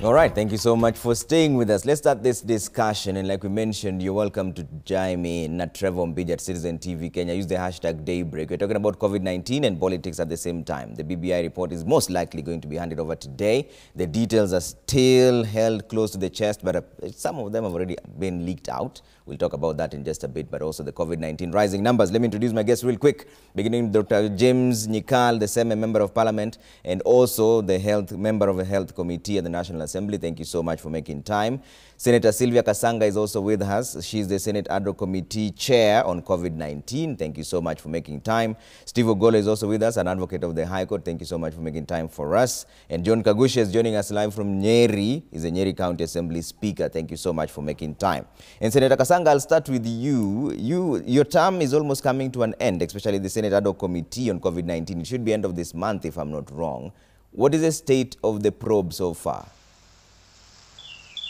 All right, thank you so much for staying with us. Let's start this discussion. And like we mentioned, you're welcome to Jaime, not Trevor Mbija at Citizen TV Kenya. Use the hashtag Daybreak. We're talking about COVID-19 and politics at the same time. The BBI report is most likely going to be handed over today. The details are still held close to the chest, but some of them have already been leaked out. We'll talk about that in just a bit, but also the COVID-19 rising numbers. Let me introduce my guests real quick, beginning with Dr. James Nyikal, the SEME Member of Parliament, and also the member of the Health Committee at the National Assembly. Thank you so much for making time. Senator Sylvia Kasanga is also with us. She's the Senate Ad Hoc Committee Chair on COVID-19. Thank you so much for making time. Steve Ogola is also with us, an advocate of the High Court. Thank you so much for making time for us. And John Kagusha is joining us live from Nyeri. He's the Nyeri County Assembly Speaker. Thank you so much for making time. And Senator Kasanga, I'll start with you. Your term is almost coming to an end, especially the Senate Ad Hoc Committee on COVID-19. It should be end of this month, if I'm not wrong. What is the state of the probe so far?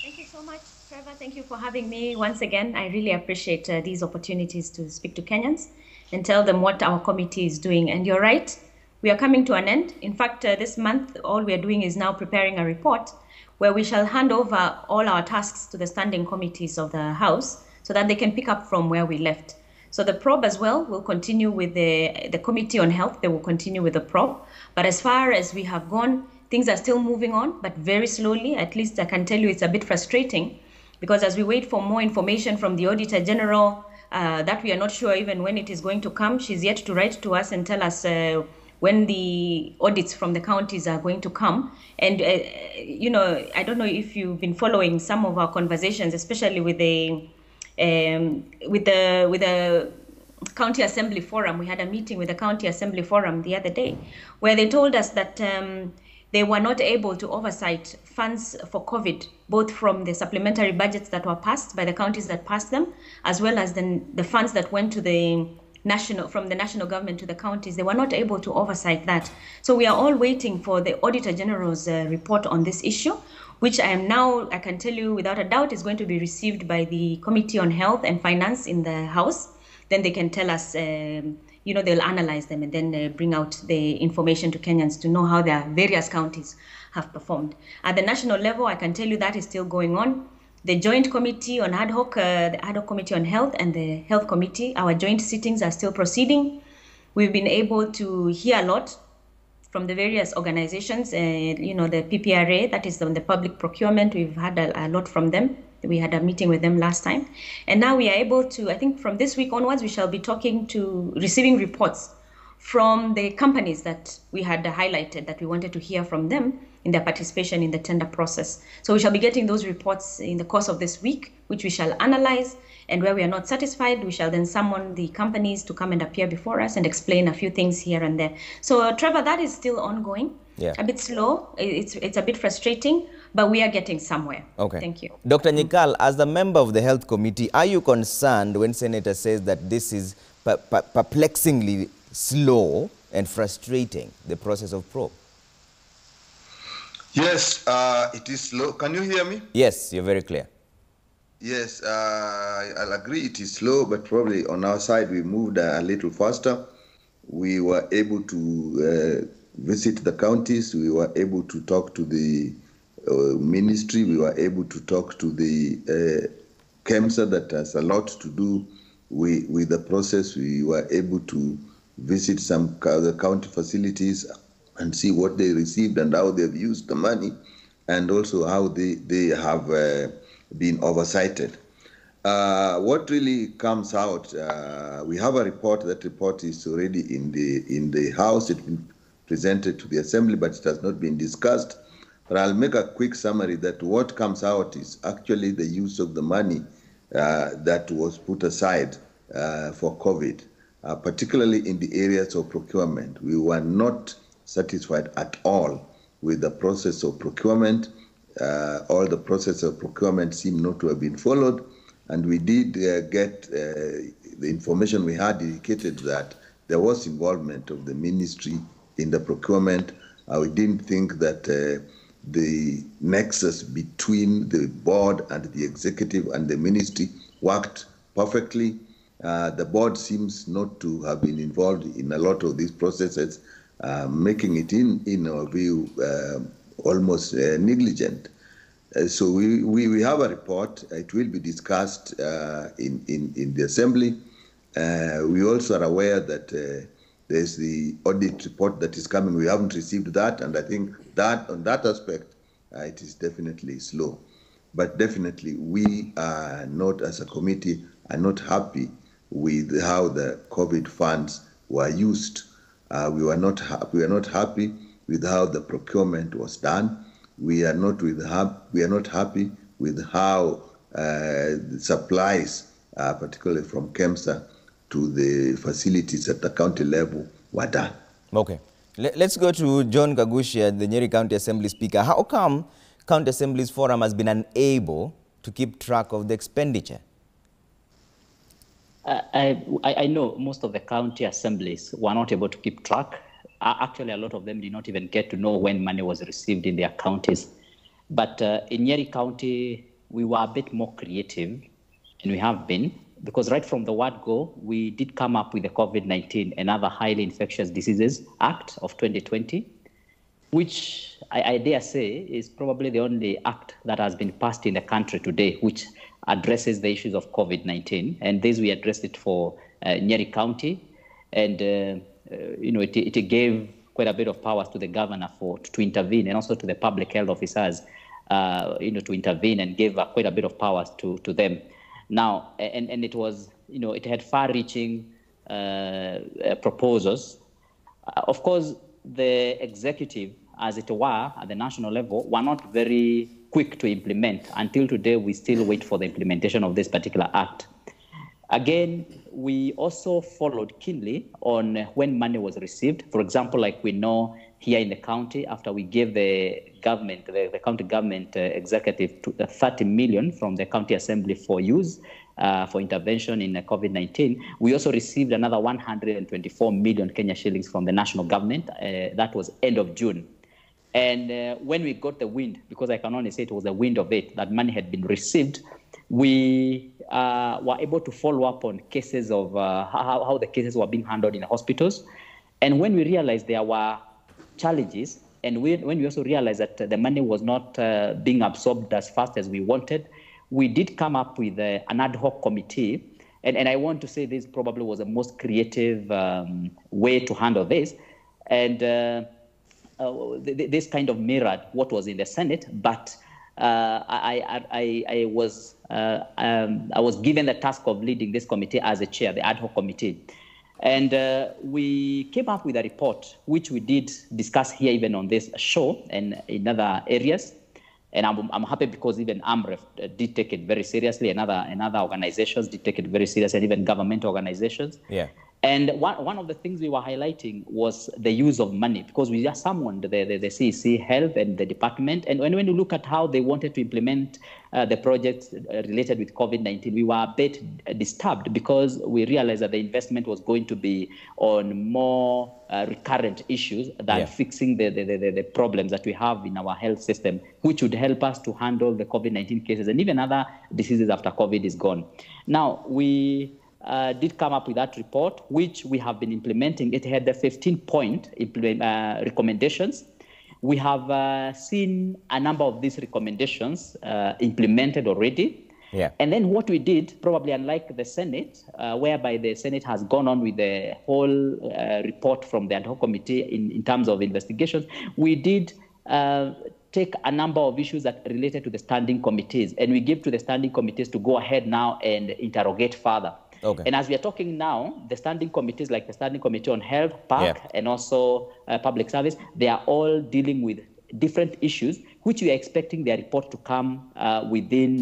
Thank you so much, Trevor. Thank you for having me once again. I really appreciate these opportunities to speak to Kenyans and tell them what our committee is doing. And you're right, we are coming to an end. In fact, this month, all we are doing is now preparing a report where we shall hand over all our tasks to the standing committees of the House so that they can pick up from where we left. So the probe as well will continue with the Committee on Health. They will continue with the probe. But as far as we have gone, things are still moving on, but very slowly. At least I can tell you it's a bit frustrating because as we wait for more information from the Auditor General, that we are not sure even when it is going to come. She's yet to write to us and tell us when the audits from the counties are going to come. And, you know, I don't know if you've been following some of our conversations, especially with the County Assembly Forum. We had a meeting with the County Assembly Forum the other day where they told us that they were not able to oversight funds for COVID, both from the supplementary budgets that were passed by the counties that passed them, as well as the funds that went to the from the national government to the counties. They were not able to oversight that. So we are all waiting for the Auditor General's report on this issue, which I can tell you without a doubt is going to be received by the Committee on Health and Finance in the House. Then they can tell us, you know, they'll analyze them and then bring out the information to Kenyans to know how their various counties have performed. At the national level, I can tell you that is still going on. The Joint Committee on Ad Hoc, the Ad Hoc Committee on Health and the Health Committee, our joint sittings are still proceeding. We've been able to hear a lot from the various organizations, you know, the PPRA, that is the public procurement. We've had a lot from them. We had a meeting with them last time. And now we are able to, I think from this week onwards, we shall be receiving reports from the companies that we had highlighted that we wanted to hear from them in their participation in the tender process. So we shall be getting those reports in the course of this week, which we shall analyze. And where we are not satisfied, we shall then summon the companies to come and appear before us and explain a few things here and there. So Trevor, that is still ongoing. Yeah. A bit slow. It's a bit frustrating, but we are getting somewhere. Okay. Thank you. Dr. Nyikal, as the member of the Health Committee, are you concerned when Senator says that this is perplexingly slow and frustrating, the process of probe? Yes, it is slow. Can you hear me? Yes, you're very clear. Yes, I'll agree it is slow, but probably on our side we moved a little faster. We were able to visit the counties. We were able to talk to the ministry. We were able to talk to the KEMSA that has a lot to do with the process. We were able to visit some the county facilities and see what they received and how they've used the money, and also how they have been oversighted. What really comes out, we have a report. That report is already in the House. It's been presented to the Assembly, but it has not been discussed. But I'll make a quick summary that what comes out is actually the use of the money that was put aside for COVID, particularly in the areas of procurement. We were not satisfied at all with the process of procurement. All the process of procurement seemed not to have been followed, and we did get the information we had indicated that there was involvement of the ministry in the procurement. We didn't think that the nexus between the board and the executive and the ministry worked perfectly. The board seems not to have been involved in a lot of these processes, making it, in our view, almost negligent. So we have a report. It will be discussed in the Assembly. We also are aware that there's the audit report that is coming. We haven't received that, and I think that on that aspect, it is definitely slow. But definitely, we are not, as a committee, are not happy with how the COVID funds were used. We are not happy with how the procurement was done. We are not happy with how the supplies, particularly from KEMSA, to the facilities at the county level were done. Okay. Let's go to John Kagusha, the Nyeri County Assembly Speaker. How come County Assemblies Forum has been unable to keep track of the expenditure? I know most of the county assemblies were not able to keep track. Actually, a lot of them did not even get to know when money was received in their counties. But in Nyeri County, we were a bit more creative, and we have been, because right from the word go, we did come up with the COVID-19 and other highly infectious diseases Act of 2020, which I dare say is probably the only act that has been passed in the country today, which addresses the issues of COVID-19. And this, we addressed it for Nyeri County. And, it gave quite a bit of powers to the governor to intervene, and also to the public health officers, to intervene, and gave quite a bit of powers to them. Now, and it was, it had far-reaching proposals. Of course, the executive, as it were, at the national level, were not very quick to implement. Until today, we still wait for the implementation of this particular act. Again, we also followed keenly on when money was received. For example, like we know here in the county, after we gave the government, the county government executive 30 million from the county assembly for use, for intervention in COVID-19, we also received another 124 million Kenya shillings from the national government. That was end of June. And when we got the wind, because I can only say it was the wind of it, that money had been received, we were able to follow up on cases of how the cases were being handled in the hospitals. And when we realized there were challenges, and when we also realized that the money was not being absorbed as fast as we wanted, we did come up with an ad hoc committee. And I want to say this probably was the most creative way to handle this. And this kind of mirrored what was in the Senate, but I was given the task of leading this committee as a chair, the ad hoc committee. And we came up with a report, which we did discuss here even on this show and in other areas. And I'm happy because even AMREF did take it very seriously, and other organizations did take it very seriously, and even government organizations. Yeah. And one of the things we were highlighting was the use of money, because we just summoned the CEC Health and the department. And when you look at how they wanted to implement the projects related with COVID-19, we were a bit disturbed, because we realized that the investment was going to be on more recurrent issues than fixing the problems that we have in our health system, which would help us to handle the COVID-19 cases and even other diseases after COVID is gone. Now, we did come up with that report, which we have been implementing. It had the 15-point recommendations. We have seen a number of these recommendations implemented already. Yeah. And then what we did, probably unlike the Senate, whereby the Senate has gone on with the whole report from the ad hoc committee in terms of investigations, we did take a number of issues that related to the standing committees, and we give to the standing committees to go ahead now and interrogate further. Okay. And as we are talking now, the standing committees, like the Standing Committee on Health, PAC, and also Public Service, they are all dealing with different issues, which we are expecting their report to come within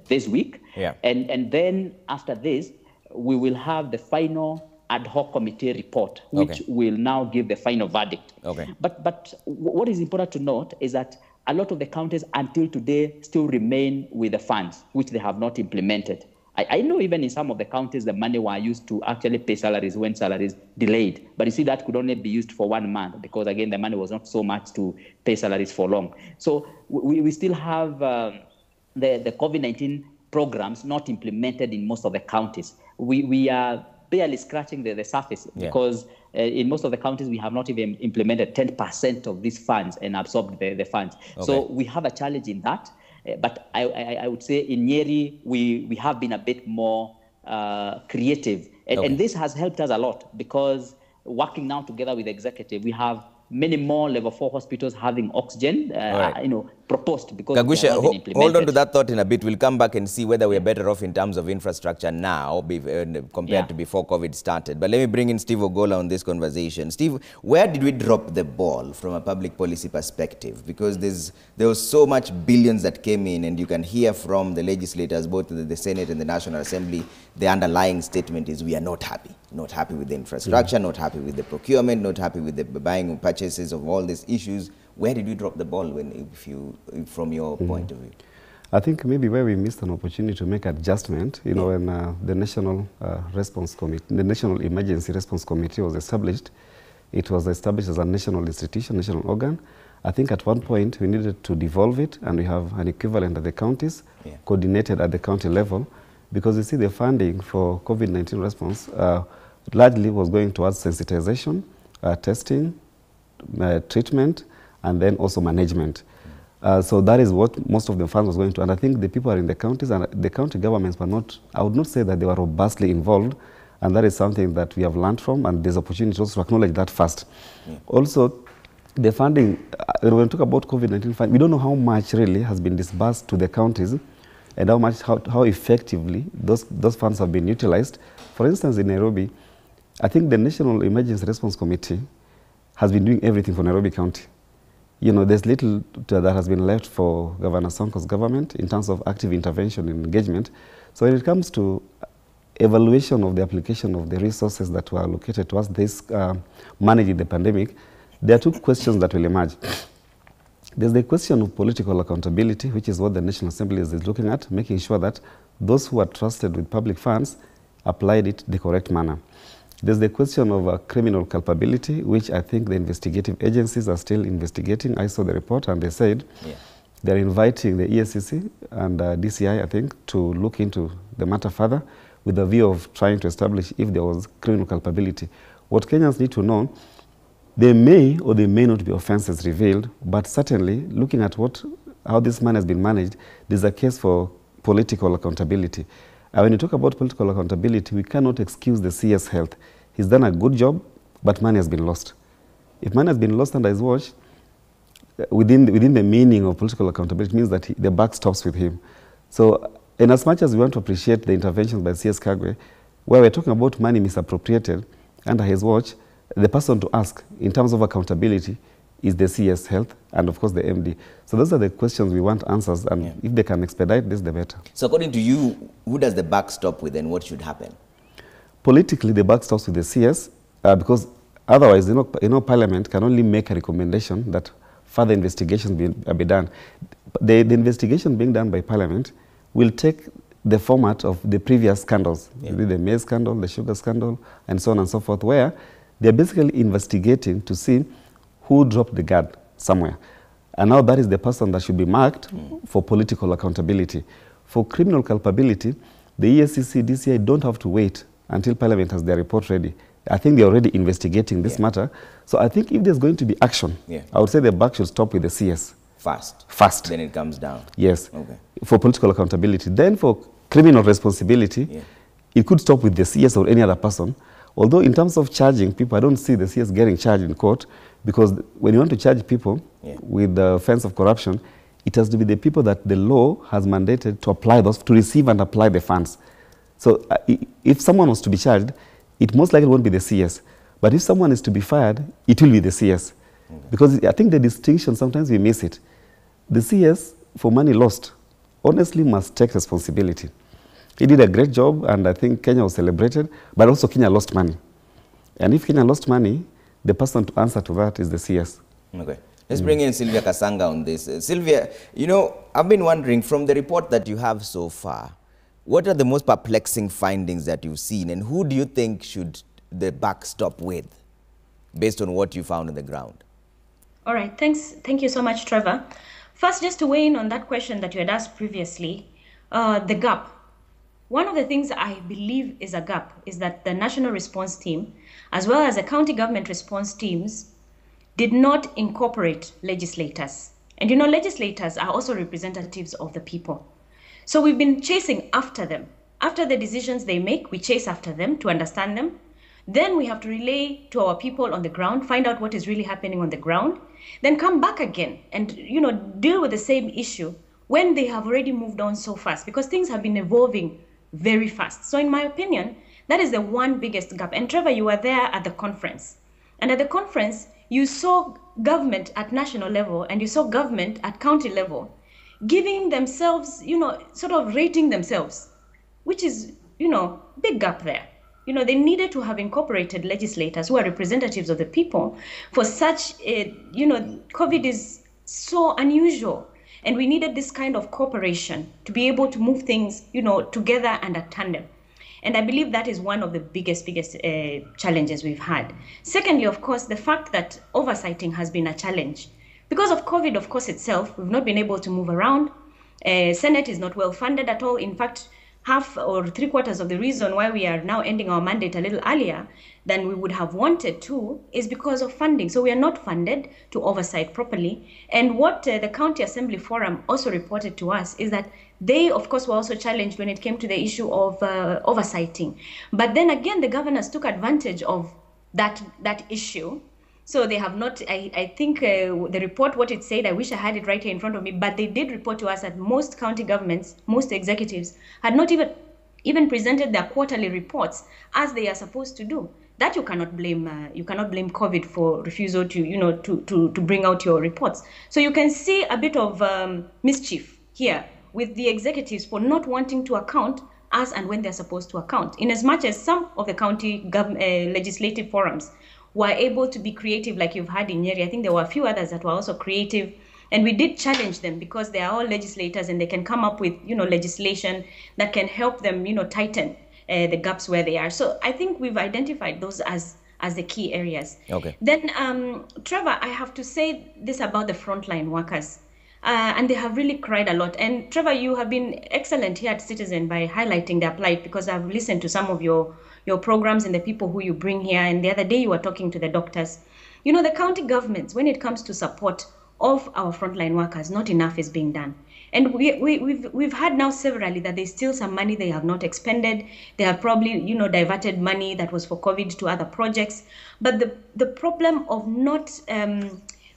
this week. Yeah. And then after this, we will have the final ad hoc committee report, which will now give the final verdict. Okay. But what is important to note is that a lot of the counties until today still remain with the funds, which they have not implemented. I know even in some of the counties, the money were used to actually pay salaries when salaries delayed. But you see, that could only be used for 1 month, because, again, the money was not so much to pay salaries for long. So we still have the COVID-19 programs not implemented in most of the counties. We are barely scratching the surface, because in most of the counties, we have not even implemented 10% of these funds and absorbed the funds. Okay. So we have a challenge in that. But I would say in Nyeri, we have been a bit more creative. And this has helped us a lot because working now together with the executive, we have many more level 4 hospitals having oxygen, proposed because Kagusha, implemented. hold on to that thought in a bit. We'll come back and see whether we're better off in terms of infrastructure now compared to before COVID started. But let me bring in Steve Ogola on this conversation. Steve, where did we drop the ball from a public policy perspective? Because there was so much billions that came in, and you can hear from the legislators, both the Senate and the National Assembly, the underlying statement is we are not happy. Not happy with the infrastructure, not happy with the procurement, not happy with the buying and purchases of all these issues. Where did we drop the ball from your point of view? I think maybe where we missed an opportunity to make adjustment, you know, when the National Response Committee, the National Emergency Response Committee was established. It was established as a national institution, national organ. I think at one point we needed to devolve it, and we have an equivalent at the counties, coordinated at the county level, because you see the funding for COVID-19 response largely was going towards sensitization, testing, treatment, and then also management. So that is what most of the funds was going to. And I think the people are in the counties, and the county governments were not, I would not say that they were robustly involved, and that is something that we have learned from, and there's opportunity also to acknowledge that first. Also, the funding, when we talk about COVID-19 funding, we don't know how much really has been disbursed to the counties, and how effectively those funds have been utilized. For instance, in Nairobi, I think the National Emergency Response Committee has been doing everything for Nairobi County. You know, there's little that has been left for Governor Sonko's government in terms of active intervention and engagement. So when it comes to evaluation of the application of the resources that were allocated to us this managing the pandemic, there are two questions that will emerge. There's the question of political accountability, which is what the National Assembly is looking at, making sure that those who are trusted with public funds applied it the correct manner. There's the question of criminal culpability, which I think the investigative agencies are still investigating. I saw the report, and they said they're inviting the ESCC and DCI, I think, to look into the matter further with a view of trying to establish if there was criminal culpability. What Kenyans need to know, there may or there may not be offenses revealed, but certainly looking at how this man has been managed, there's a case for political accountability. When you talk about political accountability, we cannot excuse the CS Health. He's done a good job, but money has been lost. If money has been lost under his watch, within the meaning of political accountability, means that the buck stops with him. So, in as much as we want to appreciate the interventions by CS Kagwe, where we're talking about money misappropriated under his watch, the person to ask in terms of accountability is the CS Health and, of course, the MD. So those are the questions we want answers, and if they can expedite this, the better. So according to you, who does the buck stop with, and what should happen? Politically, the buck stops with the CS, because otherwise, you know, Parliament can only make a recommendation that further investigations be done. The investigation being done by Parliament will take the format of the previous scandals, the maize scandal, the sugar scandal, and so on and so forth, where they're basically investigating to see who dropped the guard somewhere. And now that is the person that should be marked for political accountability. For criminal culpability, the ESCC, DCI don't have to wait until Parliament has their report ready. I think they're already investigating this matter. So I think if there's going to be action, I would say the buck should stop with the CS. First. Then it comes down. Yes. Okay. For political accountability. Then for criminal responsibility, it could stop with the CS or any other person. Although in terms of charging people, I don't see the CS getting charged in court, because when you want to charge people with the offense of corruption, it has to be the people that the law has mandated to apply those, to receive and apply the funds. So if someone was to be charged, it most likely won't be the CS. But if someone is to be fired, it will be the CS. Because I think the distinction, sometimes we miss it. The CS, for money lost, honestly must take responsibility. He did a great job, and I think Kenya was celebrated, but also Kenya lost money. And if Kenya lost money, the person to answer to that is the CS. Okay. Let's bring in Sylvia Kasanga on this. Sylvia, you know, I've been wondering, from the report that you have so far, what are the most perplexing findings that you've seen, and who do you think should the buck stop with, based on what you found on the ground? All right, thanks. Thank you so much, Trevor. First, just to weigh in on that question that you had asked previously, the gap. One of the things I believe is a gap is that the national response team, as well as the county government response teams, did not incorporate legislators And legislators are also representatives of the people. So we've been chasing after them. After the decisions they make, we chase after them to understand them. Then we have to relay to our people on the ground, find out what is really happening on the ground, then come back again and deal with the same issue when they have already moved on so fast, because things have been evolving very fast. So in my opinion, that is the one biggest gap. And Trevor, you were there at the conference. And at the conference, you saw government at national level and you saw government at county level giving themselves, sort of rating themselves, which is, big gap there. They needed to have incorporated legislators who are representatives of the people for such, COVID is so unusual. And we needed this kind of cooperation to be able to move things, together and at tandem. And I believe that is one of the biggest challenges we've had. Secondly, of course, the fact that oversighting has been a challenge. Because of COVID, of course, itself, we've not been able to move around. Senate is not well funded at all. In fact, half or 3/4 of the reason why we are now ending our mandate a little earlier than we would have wanted to is because of funding. So we are not funded to oversight properly. And what the County Assembly Forum also reported to us is that they, of course, were also challenged when it came to the issue of oversighting. But then again, the governors took advantage of that issue. So they have not, I think the report, what it said, I wish I had it right here in front of me, but they did report to us that most county governments, most executives had not even presented their quarterly reports as they are supposed to do. That you cannot blame COVID for refusal to bring out your reports. So you can see a bit of mischief here with the executives for not wanting to account as and when they're supposed to account. In as much as some of the county legislative forums were able to be creative, like you've had in Nyeri. I think there were a few others that were also creative, and we did challenge them because they are all legislators and they can come up with legislation that can help them tighten the gaps where they are. So I think we've identified those as the key areas. Okay. Then Trevor, I have to say this about the frontline workers. And they have really cried a lot. And Trevor, you have been excellent here at Citizen by highlighting their plight, because I've listened to some of your programs and the people who you bring here. And the other day you were talking to the doctors. The county governments, when it comes to support of our frontline workers, not enough is being done. And we've had now severally that there's still some money they have not expended. They have probably, diverted money that was for COVID to other projects. But the problem of not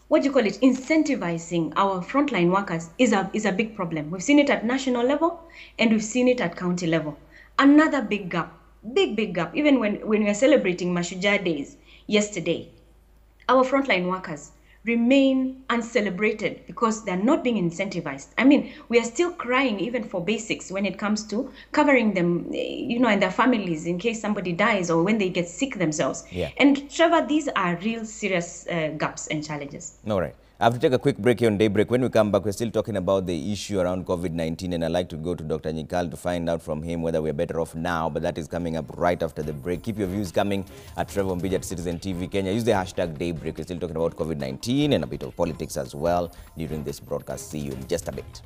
incentivizing our frontline workers is a big problem. We've seen it at national level and we've seen it at county level. Another big gap, big gap. Even when we are celebrating Mashujaa Days yesterday, our frontline workers remain uncelebrated because they're not being incentivized. I mean, we are still crying even for basics when it comes to covering them, and their families in case somebody dies or when they get sick themselves. Yeah. And Trevor, these are real serious gaps and challenges. All right. I have to take a quick break here on Daybreak. When we come back, we're still talking about the issue around COVID-19, and I'd like to go to Dr. Nyikal to find out from him whether we're better off now, but that is coming up right after the break. Keep your views coming at Trevor Mbiji at Citizen TV Kenya. Use the hashtag Daybreak. We're still talking about COVID-19 and a bit of politics as well during this broadcast. See you in just a bit.